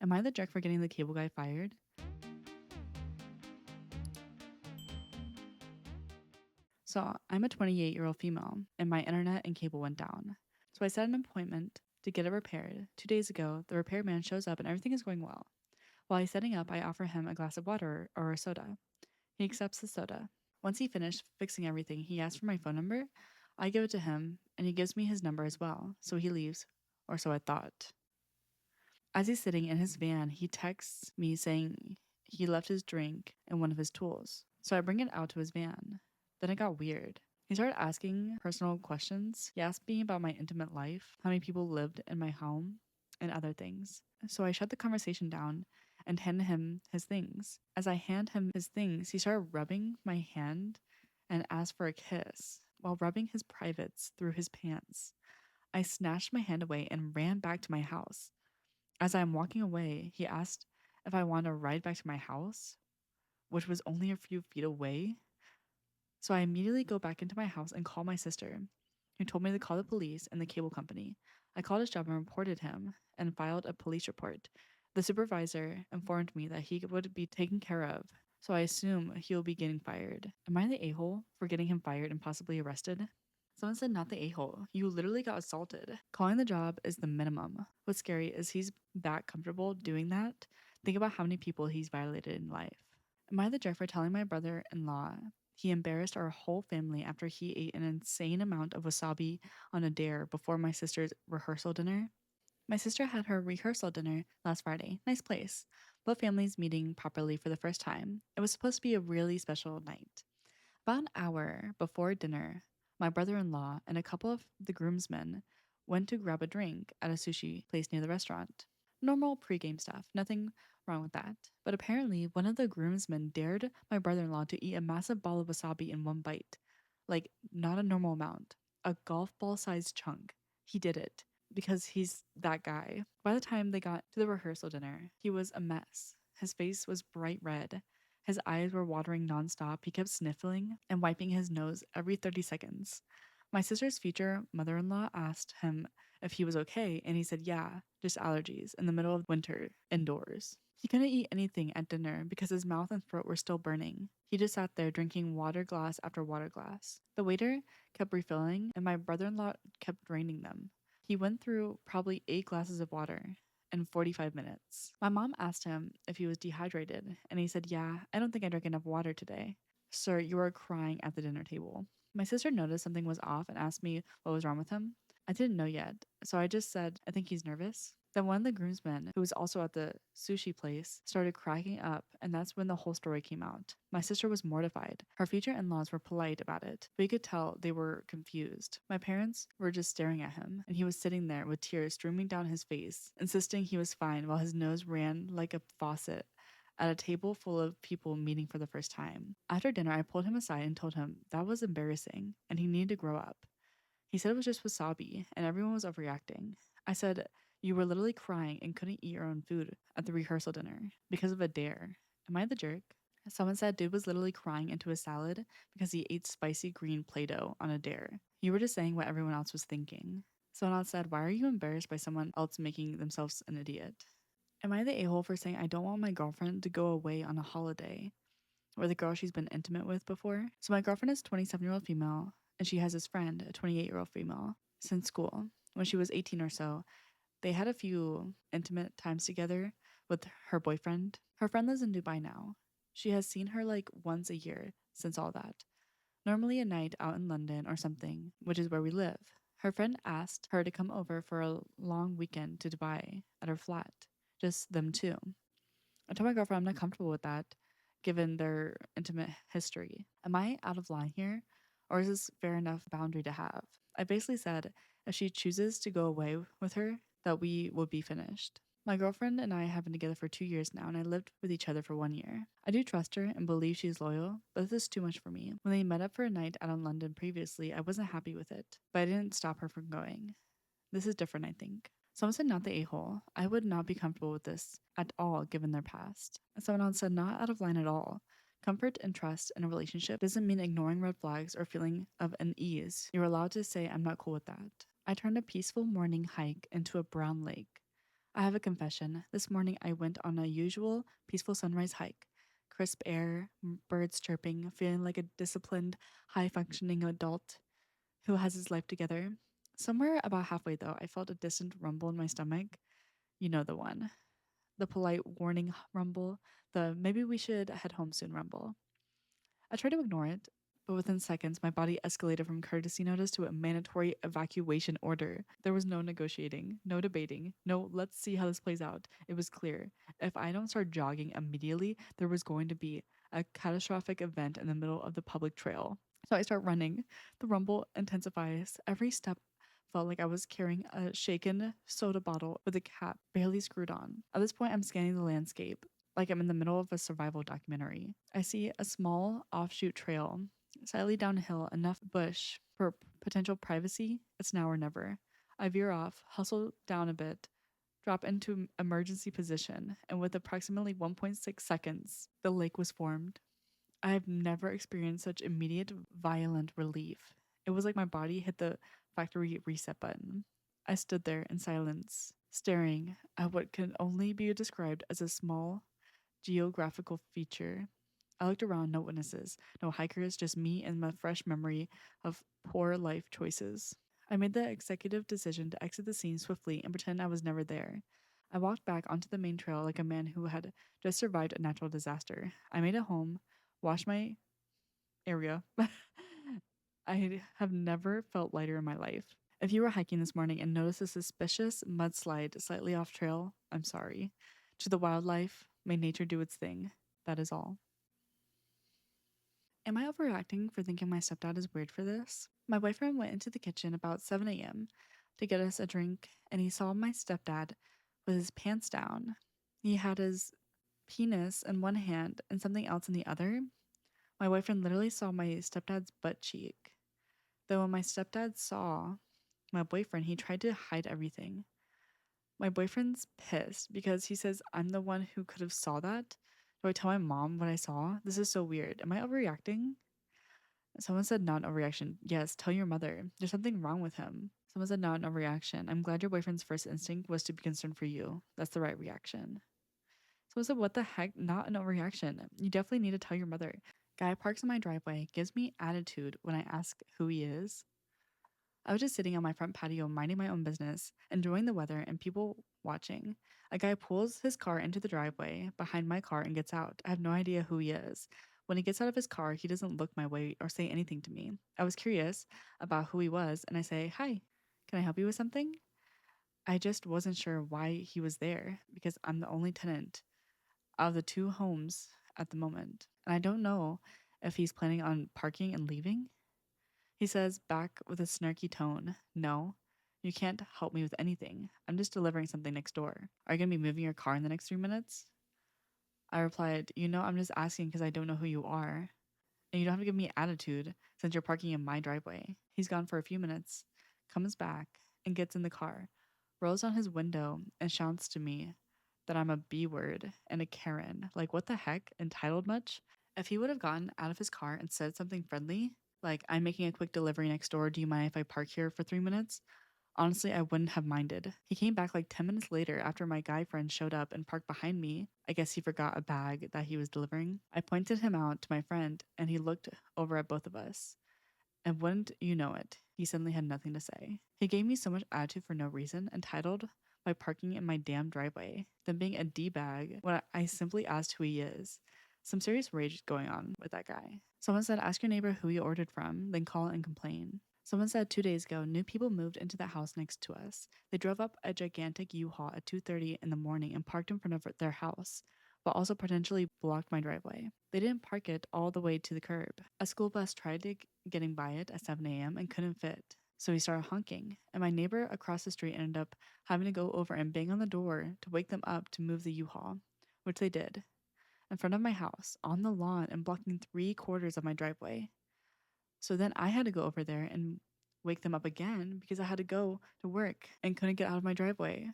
Am I the jerk for getting the cable guy fired? So I'm a 28-year-old female, and my internet and cable went down. So I set an appointment to get it repaired. 2 days ago, the repairman shows up and everything is going well. While he's setting up, I offer him a glass of water or a soda. He accepts the soda. Once he finished fixing everything, he asks for my phone number. I give it to him, and he gives me his number as well. So he leaves, or so I thought. As he's sitting in his van, he texts me saying he left his drink and one of his tools. So I bring it out to his van. Then it got weird. He started asking personal questions. He asked me about my intimate life, how many people lived in my home, and other things. So I shut the conversation down and handed him his things. As I hand him his things, he started rubbing my hand and asked for a kiss while rubbing his privates through his pants. I snatched my hand away and ran back to my house. As I am walking away, he asked if I wanted to ride back to my house, which was only a few feet away. So I immediately go back into my house and call my sister, who told me to call the police and the cable company. I called his job and reported him and filed a police report. The supervisor informed me that he would be taken care of, so I assume he will be getting fired. Am I the a-hole for getting him fired and possibly arrested? Someone said, not the a-hole. You literally got assaulted. Calling the job is the minimum. What's scary is he's that comfortable doing that. Think about how many people he's violated in life. Am I the jerk for telling my brother-in-law he embarrassed our whole family after he ate an insane amount of wasabi on a dare before my sister's rehearsal dinner? My sister had her rehearsal dinner last Friday. Nice place. Both families meeting properly for the first time. It was supposed to be a really special night. About an hour before dinner, my brother-in-law and a couple of the groomsmen went to grab a drink at a sushi place near the restaurant. Normal pregame stuff, nothing wrong with that. But apparently, one of the groomsmen dared my brother-in-law to eat a massive ball of wasabi in one bite. Like, not a normal amount. A golf ball-sized chunk. He did it because he's that guy. By the time they got to the rehearsal dinner, he was a mess. His face was bright red. His eyes were watering nonstop. He kept sniffling and wiping his nose every 30 seconds. My sister's future mother-in-law asked him if he was okay, and he said, yeah, just allergies in the middle of winter, indoors. He couldn't eat anything at dinner because his mouth and throat were still burning. He just sat there drinking water glass after water glass. The waiter kept refilling, and my brother-in-law kept draining them. He went through probably 8 glasses of water in 45 minutes. My mom asked him if he was dehydrated, and he said, yeah, I don't think I drank enough water today. Sir, you are crying at the dinner table. My sister noticed something was off and asked me what was wrong with him. I didn't know yet, so I just said, I think he's nervous. Then one of the groomsmen, who was also at the sushi place, started cracking up, and that's when the whole story came out. My sister was mortified. Her future in-laws were polite about it, but you could tell they were confused. My parents were just staring at him, and he was sitting there with tears streaming down his face, insisting he was fine while his nose ran like a faucet at a table full of people meeting for the first time. After dinner, I pulled him aside and told him that was embarrassing, and he needed to grow up. He said it was just wasabi, and everyone was overreacting. I said, you were literally crying and couldn't eat your own food at the rehearsal dinner because of a dare. Am I the jerk? Someone said dude was literally crying into a salad because he ate spicy green Play-Doh on a dare. You were just saying what everyone else was thinking. Someone else said, why are you embarrassed by someone else making themselves an idiot? Am I the a-hole for saying I don't want my girlfriend to go away on a holiday or the girl she's been intimate with before? So my girlfriend is a 27-year-old female, and she has this friend, a 28-year-old female, since school. When she was 18 or so, they had a few intimate times together with her boyfriend. Her friend lives in Dubai now. She has seen her like once a year since all that. Normally a night out in London or something, which is where we live. Her friend asked her to come over for a long weekend to Dubai at her flat. Just them two. I told my girlfriend I'm not comfortable with that, given their intimate history. Am I out of line here? Or is this fair enough boundary to have? I basically said if she chooses to go away with her, that we would be finished. My girlfriend and I have been together for 2 years now, and I lived with each other for 1 year. I do trust her and believe she's loyal, but this is too much for me. When they met up for a night out in London previously, I wasn't happy with it, but I didn't stop her from going. This is different, I think. Someone said not the a-hole. I would not be comfortable with this at all given their past. And someone else said not out of line at all. Comfort and trust in a relationship doesn't mean ignoring red flags or feeling of unease. You're allowed to say I'm not cool with that. I turned a peaceful morning hike into a brown lake. I have a confession. This morning I went on a usual peaceful sunrise hike. Crisp air, birds chirping, feeling like a disciplined, high functioning adult who has his life together. Somewhere about halfway, though, I felt a distant rumble in my stomach. You know the one. The polite warning rumble, the maybe we should head home soon rumble. I tried to ignore it, but within seconds, my body escalated from courtesy notice to a mandatory evacuation order. There was no negotiating, no debating, no let's see how this plays out. It was clear. If I don't start jogging immediately, there was going to be a catastrophic event in the middle of the public trail. So I start running. The rumble intensifies. Every step felt like I was carrying a shaken soda bottle with the cap barely screwed on. At this point, I'm scanning the landscape like I'm in the middle of a survival documentary. I see a small offshoot trail, slightly downhill, enough bush for potential privacy. It's now or never. I veer off, hustle down a bit, drop into emergency position, and with approximately 1.6 seconds, the lake was formed. I have never experienced such immediate, violent relief. It was like my body hit the factory reset button. I stood there in silence, staring at what can only be described as a small geographical feature. I looked around, no witnesses, no hikers, just me and my fresh memory of poor life choices. I made the executive decision to exit the scene swiftly and pretend I was never there. I walked back onto the main trail like a man who had just survived a natural disaster. I made it home, washed my area. I have never felt lighter in my life. If you were hiking this morning and noticed a suspicious mudslide slightly off trail, I'm sorry. To the wildlife, may nature do its thing. That is all. Am I overreacting for thinking my stepdad is weird for this? My boyfriend went into the kitchen about 7 a.m. to get us a drink, and he saw my stepdad with his pants down. He had his penis in one hand and something else in the other. My boyfriend literally saw my stepdad's butt cheek. Though when my stepdad saw my boyfriend, he tried to hide everything. My boyfriend's pissed because he says I'm the one who could have saw that. Do I tell my mom what I saw? This is so weird. Am I overreacting? Someone said not an overreaction. Yes, tell your mother. There's something wrong with him. Someone said not an overreaction. I'm glad your boyfriend's first instinct was to be concerned for you. That's the right reaction. Someone said, what the heck? Not an overreaction. You definitely need to tell your mother. Guy parks in my driveway, gives me attitude when I ask who he is. I was just sitting on my front patio, minding my own business, enjoying the weather and people watching. A guy pulls his car into the driveway behind my car and gets out. I have no idea who he is. When he gets out of his car, he doesn't look my way or say anything to me. I was curious about who he was, and I say, Hi, can I help you with something? I just wasn't sure why he was there because I'm the only tenant of the two homes at the moment. And I don't know if he's planning on parking and leaving. He says back with a snarky tone, No, you can't help me with anything. I'm just delivering something next door. Are you going to be moving your car in the next 3 minutes? I replied, I'm just asking because I don't know who you are. And you don't have to give me attitude since you're parking in my driveway. He's gone for a few minutes, comes back, and gets in the car, rolls down his window, and shouts to me that I'm a B word and a Karen. Like, what the heck? Entitled much? If he would have gotten out of his car and said something friendly, like, I'm making a quick delivery next door, do you mind if I park here for 3 minutes? Honestly, I wouldn't have minded. He came back like 10 minutes later after my guy friend showed up and parked behind me. I guess he forgot a bag that he was delivering. I pointed him out to my friend, and he looked over at both of us. And wouldn't you know it, he suddenly had nothing to say. He gave me so much attitude for no reason, entitled by parking in my damn driveway, then being a D-bag when I simply asked who he is. Some serious rage going on with that guy. Someone said, ask your neighbor who you ordered from, then call and complain. Someone said 2 days ago, new people moved into the house next to us. They drove up a gigantic U-Haul at 2:30 in the morning and parked in front of their house, but also potentially blocked my driveway. They didn't park it all the way to the curb. A school bus tried getting by it at 7 a.m. and couldn't fit, so he started honking, and my neighbor across the street ended up having to go over and bang on the door to wake them up to move the U-Haul, which they did, in front of my house, on the lawn, and blocking 3/4 of my driveway. So then I had to go over there and wake them up again because I had to go to work and couldn't get out of my driveway.